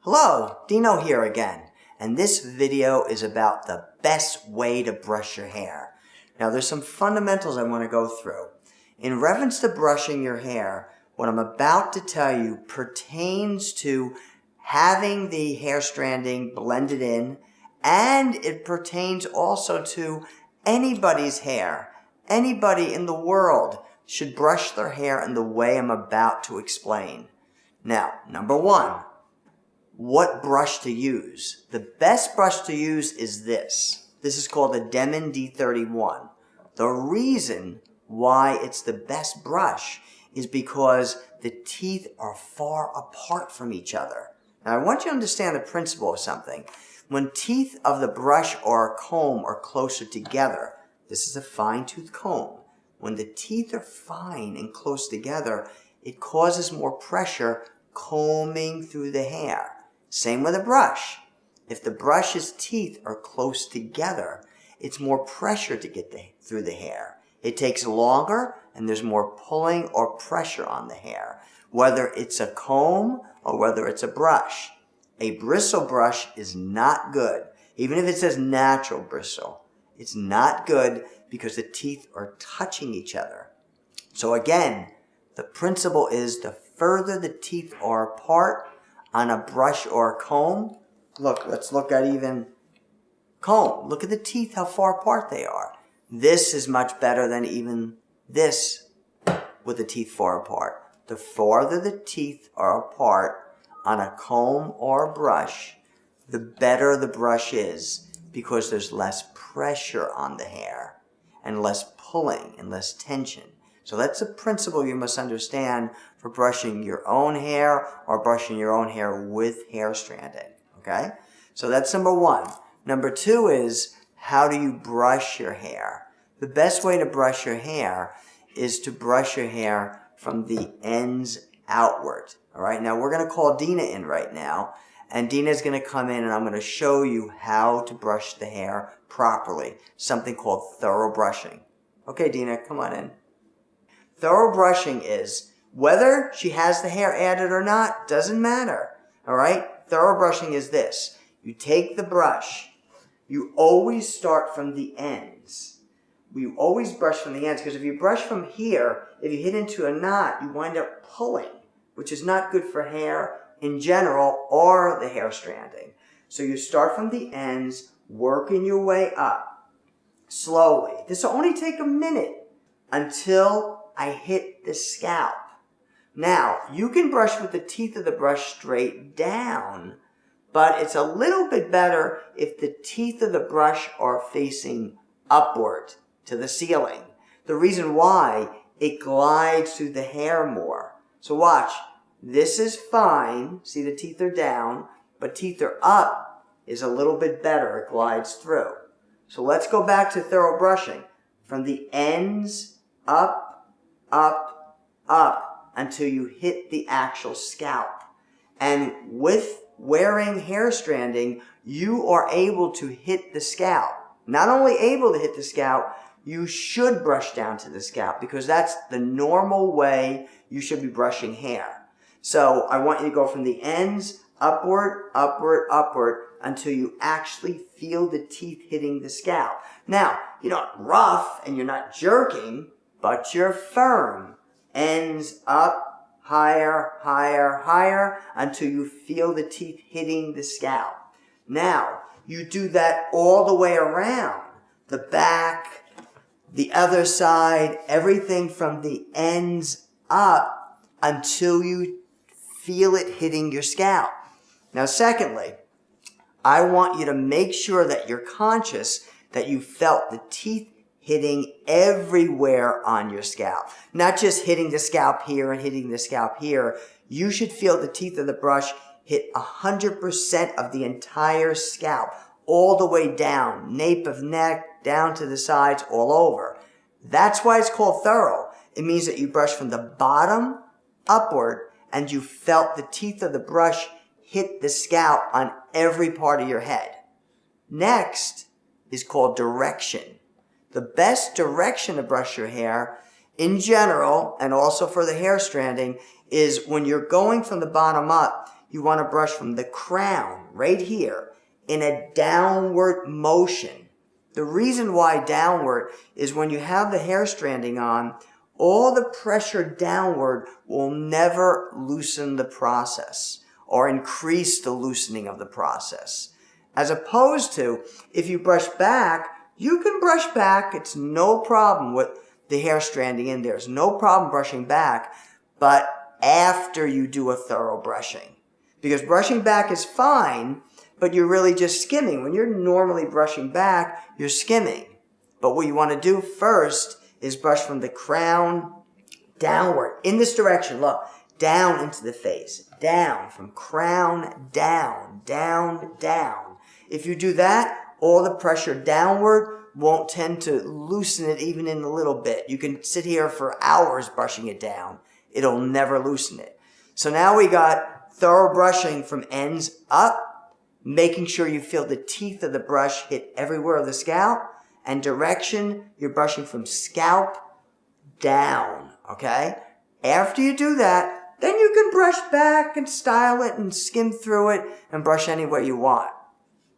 Hello, Dino here again, and this video is about the best way to brush your hair. Now there's some fundamentals I want to go through. In reference to brushing your hair, what I'm about to tell you pertains to having the hair stranding blended in, and it pertains also to anybody's hair. Anybody in the world should brush their hair in the way I'm about to explain. Now, number one, what brush to use? The best brush to use is this. This is called the Denman D31. The reason why it's the best brush is because the teeth are far apart from each other. Now I want you to understand the principle of something. When teeth of the brush or a comb are closer together, this is a fine-tooth comb. When the teeth are fine and close together, it causes more pressure combing through the hair. Same with a brush. If the brush's teeth are close together, it's more pressure to get through the hair. It takes longer and there's more pulling or pressure on the hair, whether it's a comb or whether it's a brush. A bristle brush is not good. Even if it says natural bristle, it's not good because the teeth are touching each other. So again, the principle is the further the teeth are apart on a brush or a comb, look, let's look at even comb. Look at the teeth, how far apart they are. This is much better than even this with the teeth far apart. The farther the teeth are apart on a comb or a brush, the better the brush is because there's less pressure on the hair and less pulling and less tension. So that's a principle you must understand for brushing your own hair or brushing your own hair with hair stranding, okay? So that's number one. Number two is, how do you brush your hair? The best way to brush your hair is to brush your hair from the ends outward, all right? Now we're gonna call Dina in right now, and Dina's gonna come in and I'm gonna show you how to brush the hair properly, something called thorough brushing. Okay, Dina, come on in. Thorough brushing is, whether she has the hair added or not, doesn't matter, all right? Thorough brushing is this. You take the brush. You always start from the ends. We always brush from the ends because if you brush from here, if you hit into a knot, you wind up pulling, which is not good for hair in general or the hair stranding. So you start from the ends, working your way up slowly. This will only take a minute until I hit the scalp. Now, you can brush with the teeth of the brush straight down, but it's a little bit better if the teeth of the brush are facing upward to the ceiling. The reason why, it glides through the hair more. So watch, this is fine, see the teeth are down, but teeth are up is a little bit better, it glides through. So let's go back to thorough brushing. From the ends, up, up, up, until you hit the actual scalp. And with wearing hair stranding, you are able to hit the scalp. Not only able to hit the scalp, you should brush down to the scalp because that's the normal way you should be brushing hair. So I want you to go from the ends, upward, upward, upward, until you actually feel the teeth hitting the scalp. Now, you're not rough and you're not jerking, but you're firm. Ends up, higher, higher, higher, until you feel the teeth hitting the scalp. Now, you do that all the way around. The back, the other side, everything from the ends up until you feel it hitting your scalp. Now, secondly, I want you to make sure that you're conscious that you felt the teeth hitting everywhere on your scalp. Not just hitting the scalp here and hitting the scalp here. You should feel the teeth of the brush hit 100% of the entire scalp, all the way down, nape of neck, down to the sides, all over. That's why it's called thorough. It means that you brush from the bottom upward and you felt the teeth of the brush hit the scalp on every part of your head. Next is called direction. The best direction to brush your hair in general, and also for the hair stranding, is when you're going from the bottom up, you want to brush from the crown, right here, in a downward motion. The reason why downward is when you have the hair stranding on, all the pressure downward will never loosen the process or increase the loosening of the process. As opposed to, if you brush back, you can brush back. It's no problem with the hair stranding in there. There's no problem brushing back, but after you do a thorough brushing. Because brushing back is fine, but you're really just skimming. When you're normally brushing back, you're skimming. But what you want to do first is brush from the crown downward, in this direction, look, down into the face, down, from crown down, down, down. If you do that, all the pressure downward won't tend to loosen it even in a little bit. You can sit here for hours brushing it down. It'll never loosen it. So now we got thorough brushing from ends up, making sure you feel the teeth of the brush hit everywhere of the scalp, and direction, you're brushing from scalp down, okay? After you do that, then you can brush back and style it and skim through it and brush any way you want.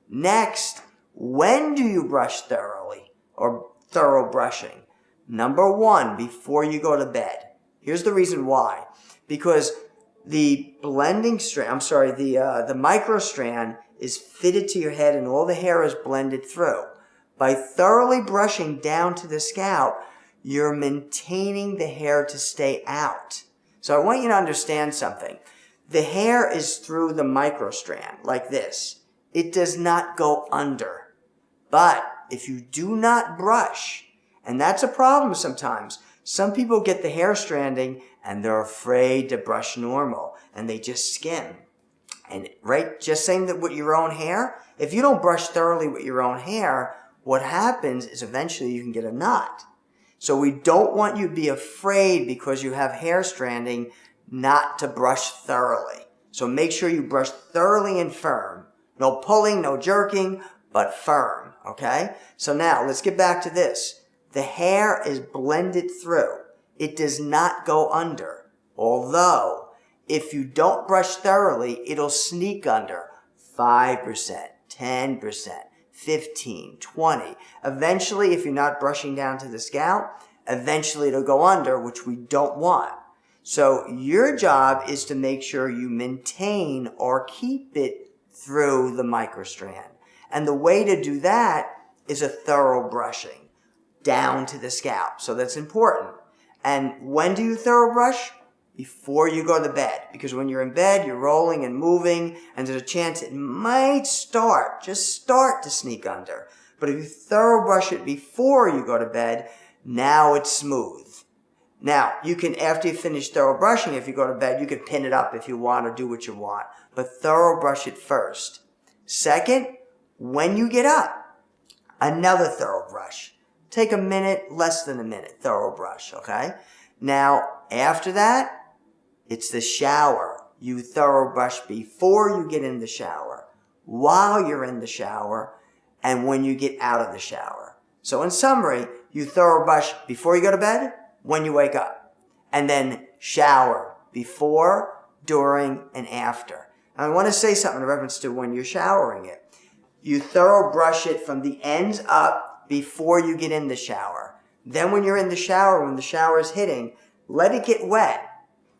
Next, when do you brush thoroughly or thorough brushing? Number one, before you go to bed. Here's the reason why. Because the the micro strand is fitted to your head and all the hair is blended through. By thoroughly brushing down to the scalp, you're maintaining the hair to stay out. So I want you to understand something. The hair is through the micro strand, like this. It does not go under. But if you do not brush, and that's a problem sometimes, some people get the hair stranding and they're afraid to brush normal and they just skim. And right, just saying that with your own hair, if you don't brush thoroughly with your own hair, what happens is eventually you can get a knot. So we don't want you to be afraid because you have hair stranding not to brush thoroughly. So make sure you brush thoroughly and firm. No pulling, no jerking, but firm, okay? So now let's get back to this. The hair is blended through. It does not go under. Although, if you don't brush thoroughly, it'll sneak under 5%, 10%, 15, 20. Eventually, if you're not brushing down to the scalp, eventually it'll go under, which we don't want. So your job is to make sure you maintain or keep it through the microstrand. And the way to do that is a thorough brushing down to the scalp. So that's important. And when do you thorough brush? Before you go to bed. Because when you're in bed, you're rolling and moving, and there's a chance it might just start to sneak under. But if you thorough brush it before you go to bed, now it's smooth. Now, you can, after you finish thorough brushing, if you go to bed, you can pin it up if you want or do what you want. But thorough brush it first. Second, when you get up, another thorough brush. Take a minute, less than a minute, thorough brush, okay? Now, after that, it's the shower. You thorough brush before you get in the shower, while you're in the shower, and when you get out of the shower. So in summary, you thorough brush before you go to bed, when you wake up, and then shower before, during, and after. And I want to say something in reference to when you're showering it. You thorough brush it from the ends up before you get in the shower. Then when you're in the shower, when the shower is hitting, let it get wet.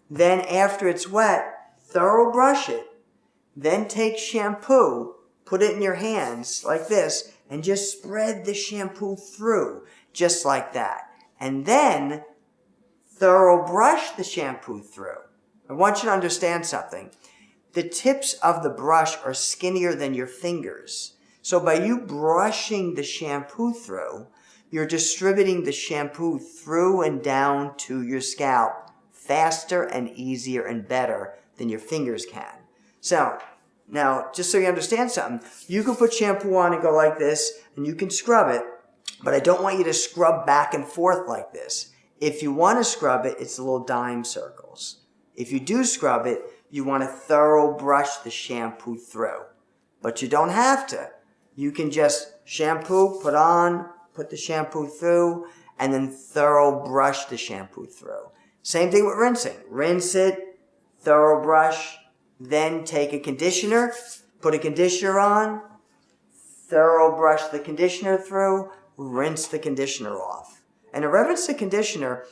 Then after it's wet, thorough brush it. Then take shampoo, put it in your hands like this, and just spread the shampoo through, just like that. And then thorough brush the shampoo through. I want you to understand something. The tips of the brush are skinnier than your fingers. So by you brushing the shampoo through, you're distributing the shampoo through and down to your scalp faster and easier and better than your fingers can. So, now, just so you understand something, you can put shampoo on and go like this, and you can scrub it, but I don't want you to scrub back and forth like this. If you want to scrub it, it's the little dime circles. If you do scrub it, you want to thorough brush the shampoo through. But you don't have to. You can just shampoo, put on, put the shampoo through, and then thorough brush the shampoo through. Same thing with rinsing. Rinse it, thorough brush, Then take a conditioner, put a conditioner on, thorough brush the conditioner through, rinse the conditioner off. And in reference to conditioner,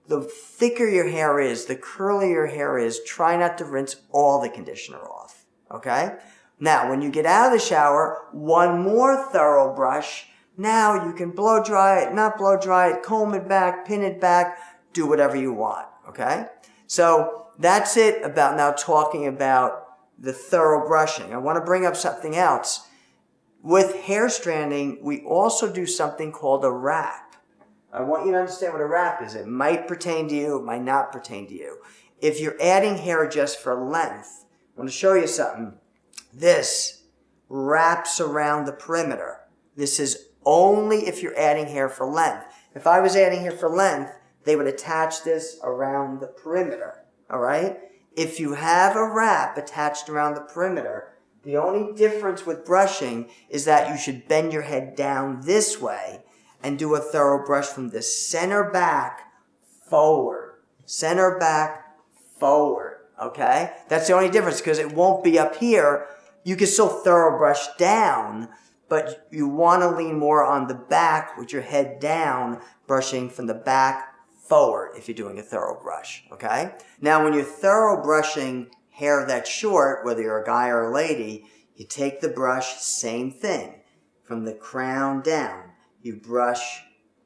the thicker your hair is, the curlier your hair is, try not to rinse all the conditioner off, okay? Now, when you get out of the shower, one more thorough brush. Now you can blow dry it, not blow dry it, comb it back, pin it back, do whatever you want, okay? So that's it about now talking about the thorough brushing. I want to bring up something else. With hair stranding, we also do something called a wrap. I want you to understand what a wrap is. It might pertain to you, it might not pertain to you. If you're adding hair just for length, I want to show you something. This wraps around the perimeter. This is only if you're adding hair for length. If I was adding hair for length, they would attach this around the perimeter, all right? If you have a wrap attached around the perimeter, the only difference with brushing is that you should bend your head down this way and do a thorough brush from the center back forward. Center back forward, okay? That's the only difference because it won't be up here. You can still thorough brush down, but you want to lean more on the back with your head down, brushing from the back forward if you're doing a thorough brush, okay? Now, when you're thorough brushing hair that's short, whether you're a guy or a lady, you take the brush, same thing, from the crown down. You brush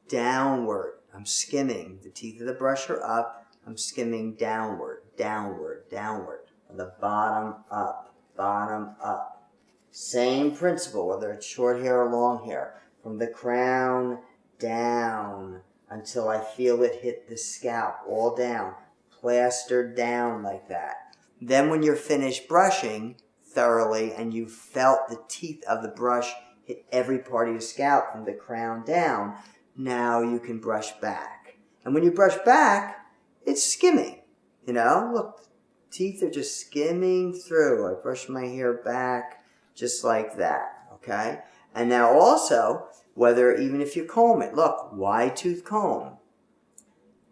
downward. I'm skimming. The teeth of the brush are up. I'm skimming downward, downward, downward. From the bottom up, bottom up. Same principle, whether it's short hair or long hair. From the crown down until I feel it hit the scalp, all down. Plastered down like that. Then when you're finished brushing thoroughly and you felt the teeth of the brush hit every part of your scalp from the crown down, now you can brush back. And when you brush back, it's skimming. You know, look, teeth are just skimming through. I brush my hair back just like that, okay? And now also, whether even if you comb it, look, wide tooth comb.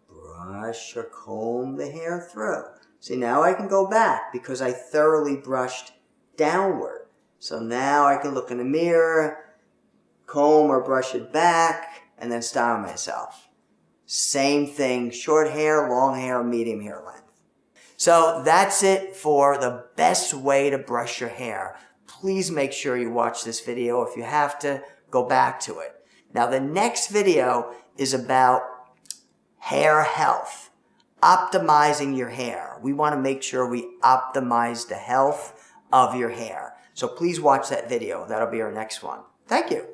Brush or comb the hair through. See, now I can go back because I thoroughly brushed downward. So now I can look in the mirror, comb or brush it back, and then style myself. Same thing, short hair, long hair, medium hair length. So that's it for the best way to brush your hair. Please make sure you watch this video. If you have to, go back to it. Now the next video is about hair health, optimizing your hair. We want to make sure we optimize the health of your hair. So please watch that video. That'll be our next one. Thank you.